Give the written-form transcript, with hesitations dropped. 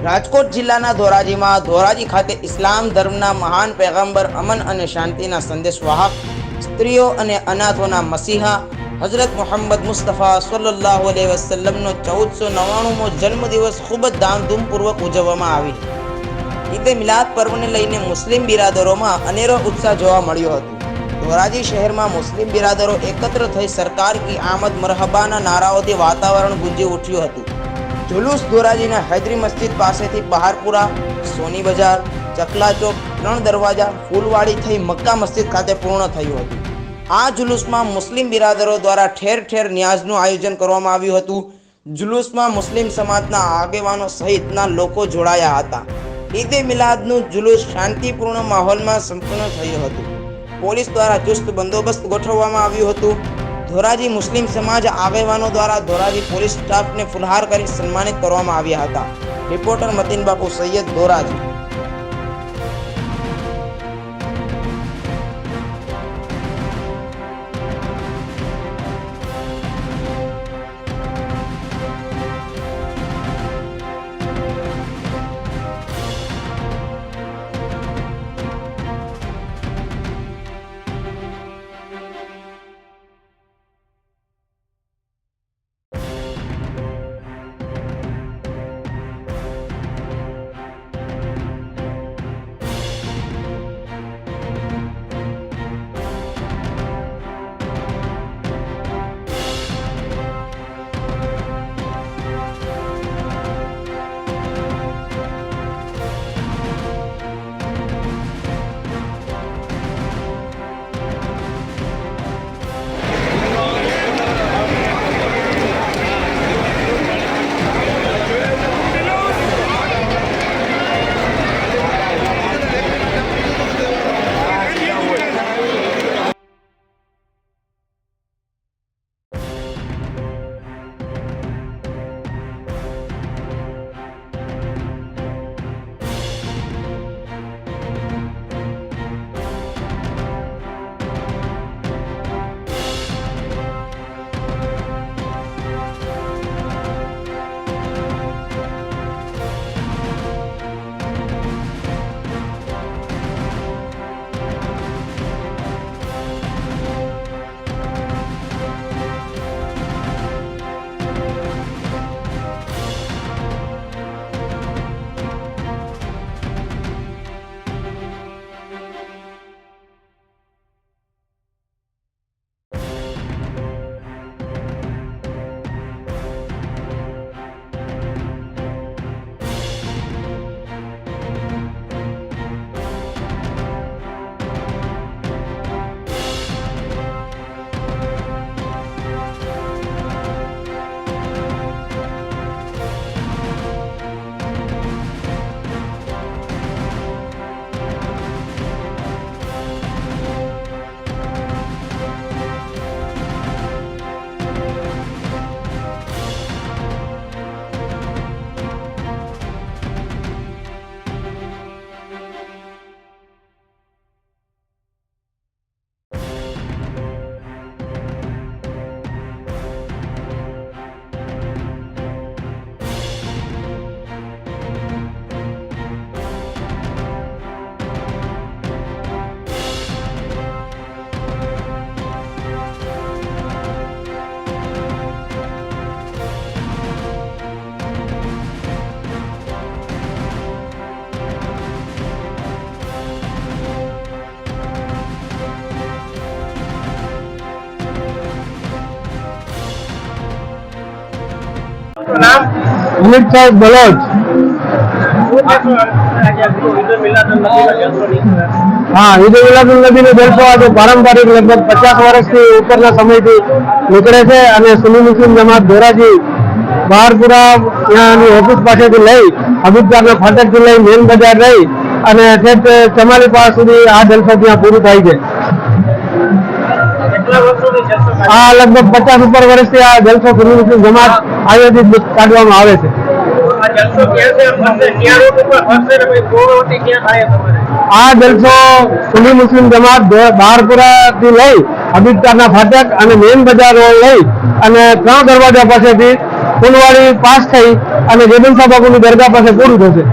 રાજકોટ જિલ્લાના ધોરાજીમાં ધોરાજી ખાતે ઇસ્લામ ધર્મના મહાન પૈગંબર અમન અને શાંતિના સંદેશવાહક, સ્ત્રીઓ અને અનાથોના મસીહા હઝરત મુહમ્મદ મુસ્તફા સલ્લલ્લાહુ અલૈહિ વસલ્લમનો 1499મો જન્મદિવસ ખૂબ જ ધામધૂમપૂર્વક ઉજવવામાં આવી. ઈદે મિલાદ પર્વને લઈને મુસ્લિમ બિરાદરોમાં અનેરો ઉત્સાહ જોવા મળ્યો હતો. ધોરાજી શહેરમાં મુસ્લિમ બિરાદરો એકત્ર થઈ સરકાર કી આમદ મરહબાના નારાઓથી વાતાવરણ ગુંજી ઉઠ્યું હતું. जुलूस ધોરાજીના હૈદરી મસ્જિદ પાસેથી બહારપુરા, સોની બજાર, ચકલા ચોક, 3 દરવાજા, ફૂલવાડી થઈ મક્કા મસ્જિદ ખાતે પૂર્ણ થયું હતું. આ જુલુસમાં મુસ્લિમ બિરાદરો દ્વારા ઠેર ઠેર ન્યાઝનું આયોજન કરવામાં આવ્યું હતું. જુલુસમાં મુસ્લિમ સમાજના આગેવાનો સહિતના લોકો જોડાયા હતા. ઈદે મિલાદનું જુલુસ શાંતિપૂર્ણ માહોલમાં સંપન્ન થયું હતું. પોલીસ દ્વારા ચુસ્ત બંદોબસ્ત ગોઠવવામાં આવ્યું હતું. ધોરાજી મુસ્લિમ સમાજ આગેવાનો દ્વારા ધોરાજી પોલીસ સ્ટાફને ફુલહાર કરી સન્માનિત કરવામાં આવ્યા હતા. રિપોર્ટર મતીન બાપુ સૈયદ, ધોરાજી. अमित साहब बलोच। हाँ, ईद मिलादुल नबी नो जलसो आज पारंपरिक लगभग 50 वर्षથી ઉપરના સમયથી નીકળે છે અને સુન્ની મુસ્લિમ જમાત ધોરાજી બહારપુરા ત્યાંની ઓફિસ પાસેથી લઈ હબીબગારના ફાટકથી લઈ મેન બજાર રહી અને ઠેઠ ચમાલી પાસ સુધી આ જલસો ત્યાં પૂરું થાય છે. આ લગભગ 50 ઉપર વર્ષથી આ જલસો સુન્ની મુસ્લિમ જમાત આયોજિત કાઢવામાં આવે છે. આ જલસો સુન્ની મુસ્લિમ જમાત બહારપુરાથી લઈ હબીબગારના ફાટક અને મેન બજાર લઈ અને 3 દરવાજા પાસેથી ફૂલવાડી પાસ થઈ અને જેબન સાહેબ બાપુની દરગાહ પાસે પૂરું થશે.